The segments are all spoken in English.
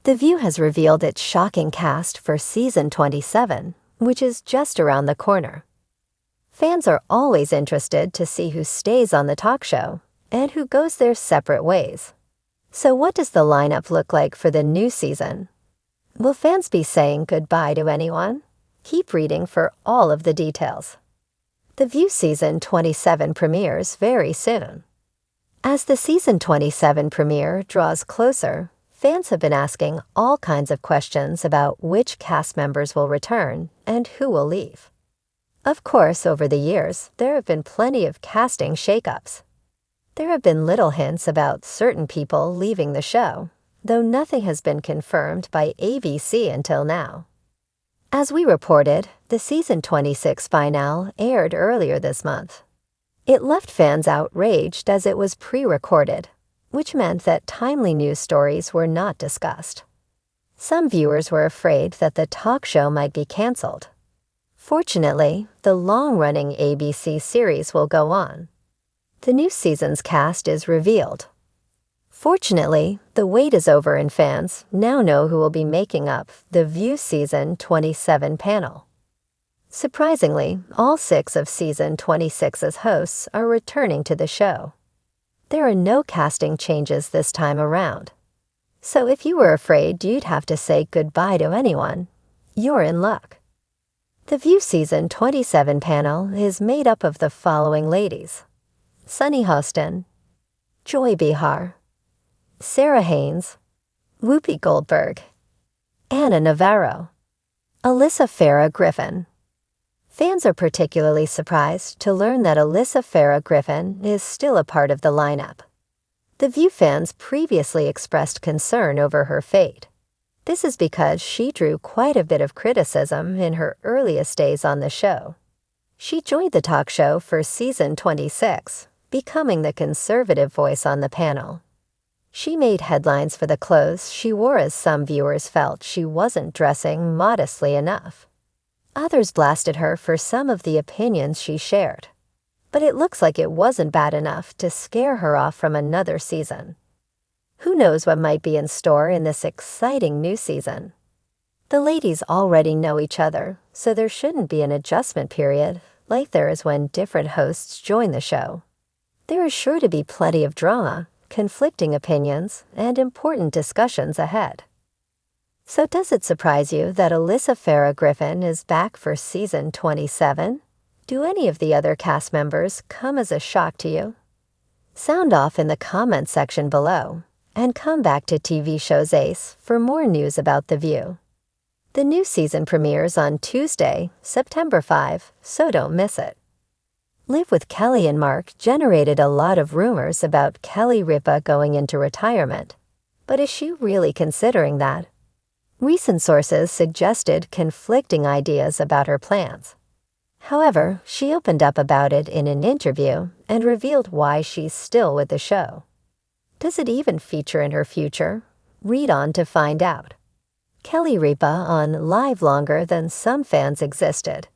The View has revealed its shocking cast for season 27, which is just around the corner. Fans are always interested to see who stays on the talk show and who goes their separate ways. So what does the lineup look like for the new season? Will fans be saying goodbye to anyone? Keep reading for all of the details. The View season 27 premieres very soon. As the season 27 premiere draws closer, fans have been asking all kinds of questions about which cast members will return and who will leave. Of course, over the years, there have been plenty of casting shakeups. There have been little hints about certain people leaving the show, though nothing has been confirmed by ABC until now. As we reported, the season 26 finale aired earlier this month. It left fans outraged as it was pre-recorded, which meant that timely news stories were not discussed. Some viewers were afraid that the talk show might be canceled. Fortunately, the long-running ABC series will go on. The new season's cast is revealed. Fortunately, the wait is over and fans now know who will be making up the View season 27 panel. Surprisingly, all 6 of season 26's hosts are returning to the show. There are no casting changes this time around. So if you were afraid you'd have to say goodbye to anyone, you're in luck. The View season 27 panel is made up of the following ladies: Sunny Hostin, Joy Behar, Sarah Haynes, Whoopi Goldberg, Anna Navarro, Alyssa Farah Griffin. Fans are particularly surprised to learn that Alyssa Farah Griffin is still a part of the lineup. The View fans previously expressed concern over her fate. This is because she drew quite a bit of criticism in her earliest days on the show. She joined the talk show for season 26, becoming the conservative voice on the panel. She made headlines for the clothes she wore, as some viewers felt she wasn't dressing modestly enough. Others blasted her for some of the opinions she shared. But it looks like it wasn't bad enough to scare her off from another season. Who knows what might be in store in this exciting new season? The ladies already know each other, so there shouldn't be an adjustment period like there is when different hosts join the show. There is sure to be plenty of drama, conflicting opinions, and important discussions ahead. So does it surprise you that Alyssa Farah Griffin is back for season 27? Do any of the other cast members come as a shock to you? Sound off in the comments section below, and come back to TV Show's Ace for more news about The View. The new season premieres on Tuesday, September 5, so don't miss it. Live with Kelly and Mark generated a lot of rumors about Kelly Ripa going into retirement. But is she really considering that? Recent sources suggested conflicting ideas about her plans. However, she opened up about it in an interview and revealed why she's still with the show. Does it even feature in her future? Read on to find out. Kelly Ripa on live longer than some fans existed.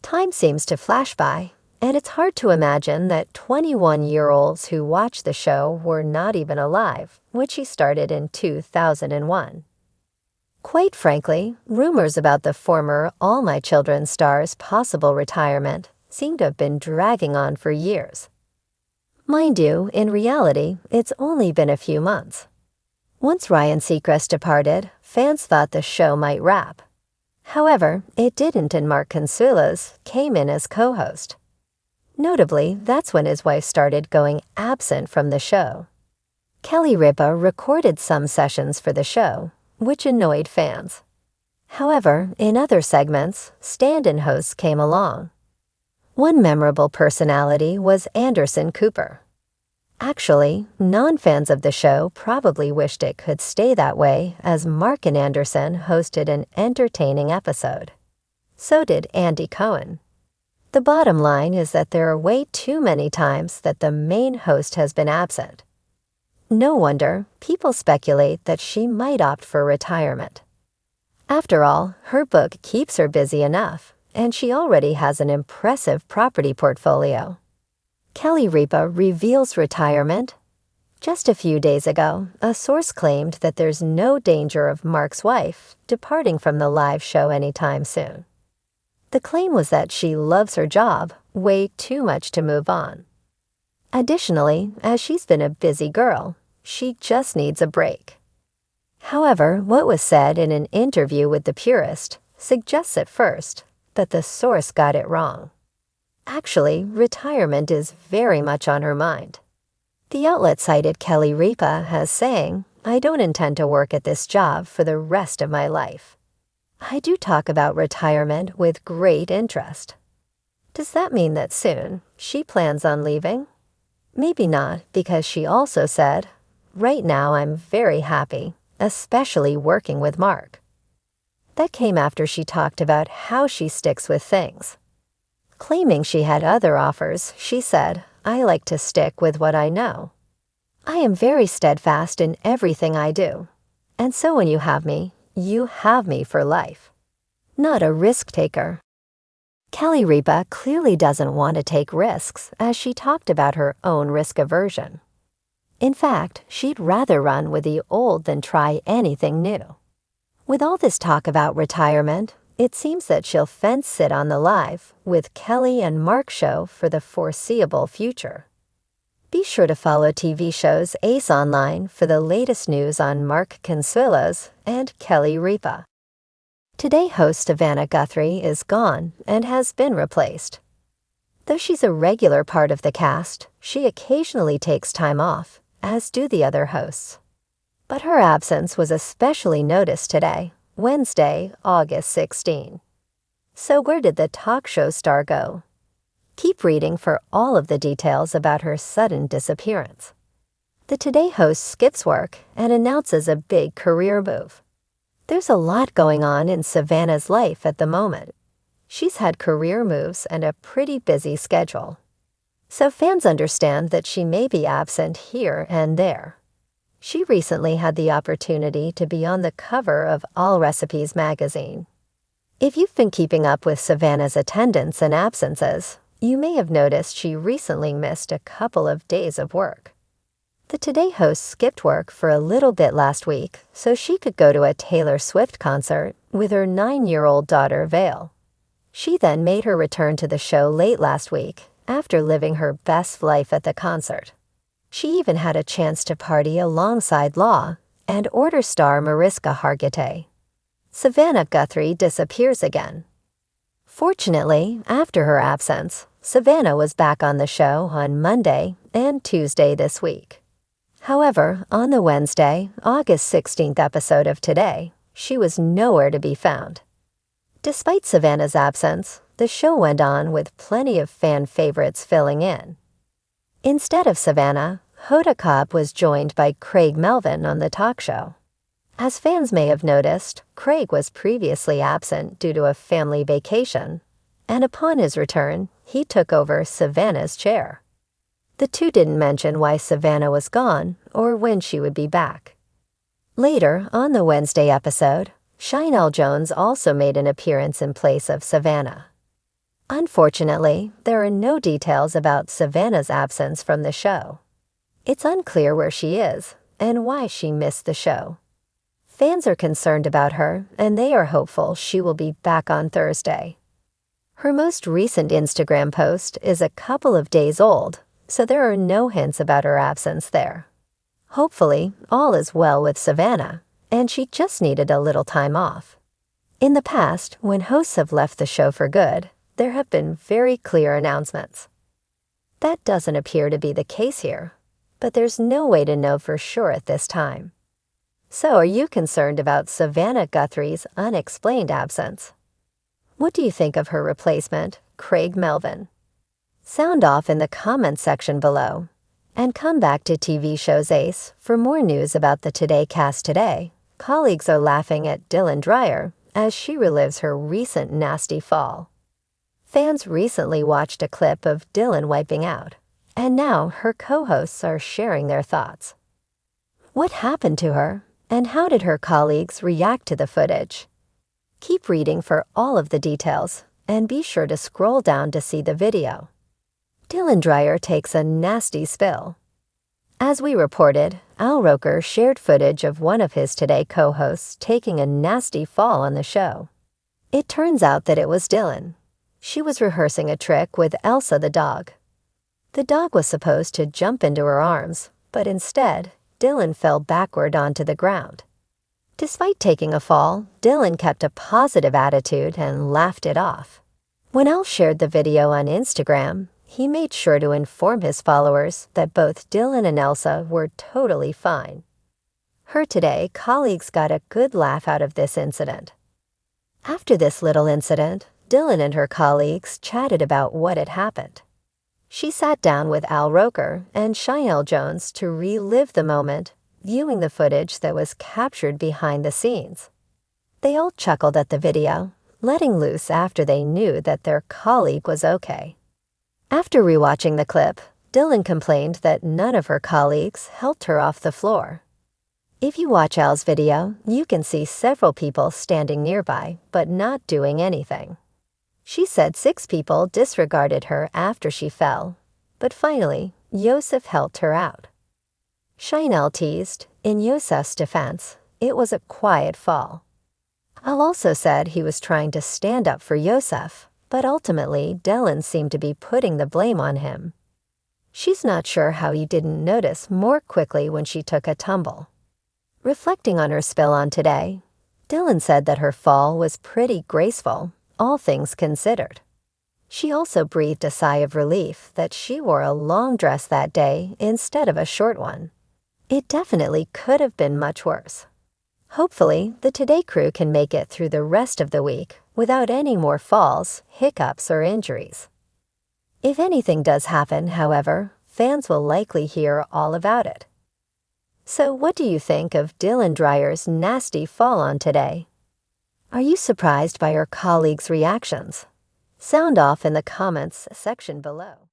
Time seems to flash by, and it's hard to imagine that 21-year-olds who watched the show were not even alive when she started in 2001. Quite frankly, rumors about the former All My Children star's possible retirement seem to have been dragging on for years. Mind you, in reality, it's only been a few months. Once Ryan Seacrest departed, fans thought the show might wrap. However, it didn't, and Mark Consuelos came in as co-host. Notably, that's when his wife started going absent from the show. Kelly Ripa recorded some sessions for the show, which annoyed fans. However, in other segments, stand-in hosts came along. One memorable personality was Anderson Cooper. Actually, non-fans of the show probably wished it could stay that way, as Mark and Anderson hosted an entertaining episode. So did Andy Cohen. The bottom line is that there are way too many times that the main host has been absent. No wonder people speculate that she might opt for retirement. After all, her book keeps her busy enough, and she already has an impressive property portfolio. Kelly Ripa reveals retirement. Just a few days ago, a source claimed that there's no danger of Mark's wife departing from the live show anytime soon. The claim was that she loves her job way too much to move on. Additionally, as she's been a busy girl, she just needs a break. However, what was said in an interview with The Purist suggests at first that the source got it wrong. Actually, retirement is very much on her mind. The outlet cited Kelly Ripa as saying, "I don't intend to work at this job for the rest of my life. I do talk about retirement with great interest." Does that mean that soon she plans on leaving? Maybe not, because she also said, "Right now I'm very happy, especially working with Mark." That came after she talked about how she sticks with things. Claiming she had other offers, she said, "I like to stick with what I know. I am very steadfast in everything I do. And so when you have me for life. Not a risk taker." Kelly Ripa clearly doesn't want to take risks, as she talked about her own risk aversion. In fact, she'd rather run with the old than try anything new. With all this talk about retirement, it seems that she'll fence sit on the live with Kelly and Mark show for the foreseeable future. Be sure to follow TV shows Ace Online for the latest news on Mark Consuelos and Kelly Ripa. Today host Savannah Guthrie is gone and has been replaced. Though she's a regular part of the cast, she occasionally takes time off, as do the other hosts. But her absence was especially noticed today, Wednesday, August 16. So where did the talk show star go? Keep reading for all of the details about her sudden disappearance. The Today host skips work and announces a big career move. There's a lot going on in Savannah's life at the moment. She's had career moves and a pretty busy schedule. So fans understand that she may be absent here and there. She recently had the opportunity to be on the cover of All Recipes magazine. If you've been keeping up with Savannah's attendance and absences, you may have noticed she recently missed a couple of days of work. The Today host skipped work for a little bit last week so she could go to a Taylor Swift concert with her 9-year-old daughter, Vale. She then made her return to the show late last week after living her best life at the concert. She even had a chance to party alongside Law and Order star Mariska Hargitay. Savannah Guthrie disappears again. Fortunately, after her absence, Savannah was back on the show on Monday and Tuesday this week. However, on the Wednesday, August 16th episode of Today, she was nowhere to be found. Despite Savannah's absence, the show went on with plenty of fan favorites filling in. Instead of Savannah, Hoda Kotb was joined by Craig Melvin on the talk show. As fans may have noticed, Craig was previously absent due to a family vacation, and upon his return, he took over Savannah's chair. The two didn't mention why Savannah was gone or when she would be back. Later, on the Wednesday episode, Sheinelle Jones also made an appearance in place of Savannah. Unfortunately, there are no details about Savannah's absence from the show. It's unclear where she is and why she missed the show. Fans are concerned about her, and they are hopeful she will be back on Thursday. Her most recent Instagram post is a couple of days old, so there are no hints about her absence there. Hopefully, all is well with Savannah, and she just needed a little time off. In the past, when hosts have left the show for good, there have been very clear announcements. That doesn't appear to be the case here, but there's no way to know for sure at this time. So are you concerned about Savannah Guthrie's unexplained absence? What do you think of her replacement, Craig Melvin? Sound off in the comments section below, and come back to TV shows Ace for more news about the Today cast today. Colleagues are laughing at Dylan Dreyer as she relives her recent nasty fall. Fans recently watched a clip of Dylan wiping out, and now her co-hosts are sharing their thoughts. What happened to her, and how did her colleagues react to the footage? Keep reading for all of the details, and be sure to scroll down to see the video. Dylan Dreyer takes a nasty spill. As we reported, Al Roker shared footage of one of his Today co-hosts taking a nasty fall on the show. It turns out that it was Dylan. She was rehearsing a trick with Elsa the dog. The dog was supposed to jump into her arms, but instead, Dylan fell backward onto the ground. Despite taking a fall, Dylan kept a positive attitude and laughed it off. When Al shared the video on Instagram, he made sure to inform his followers that both Dylan and Elsa were totally fine. Her Today colleagues got a good laugh out of this incident. After this little incident, Dylan and her colleagues chatted about what had happened. She sat down with Al Roker and Cheyenne Jones to relive the moment, viewing the footage that was captured behind the scenes. They all chuckled at the video, letting loose after they knew that their colleague was okay. After rewatching the clip, Dylan complained that none of her colleagues helped her off the floor. If you watch Al's video, you can see several people standing nearby, but not doing anything. She said 6 people disregarded her after she fell, but finally, Yosef helped her out. Cheyenne teased, in Yosef's defense, it was a quiet fall. Al also said he was trying to stand up for Yosef, but ultimately Dylan seemed to be putting the blame on him. She's not sure how he didn't notice more quickly when she took a tumble. Reflecting on her spill on Today, Dylan said that her fall was pretty graceful, all things considered. She also breathed a sigh of relief that she wore a long dress that day instead of a short one. It definitely could have been much worse. Hopefully, the Today crew can make it through the rest of the week without any more falls, hiccups, or injuries. If anything does happen, however, fans will likely hear all about it. So what do you think of Dylan Dreyer's nasty fall on Today? Are you surprised by her colleagues' reactions? Sound off in the comments section below.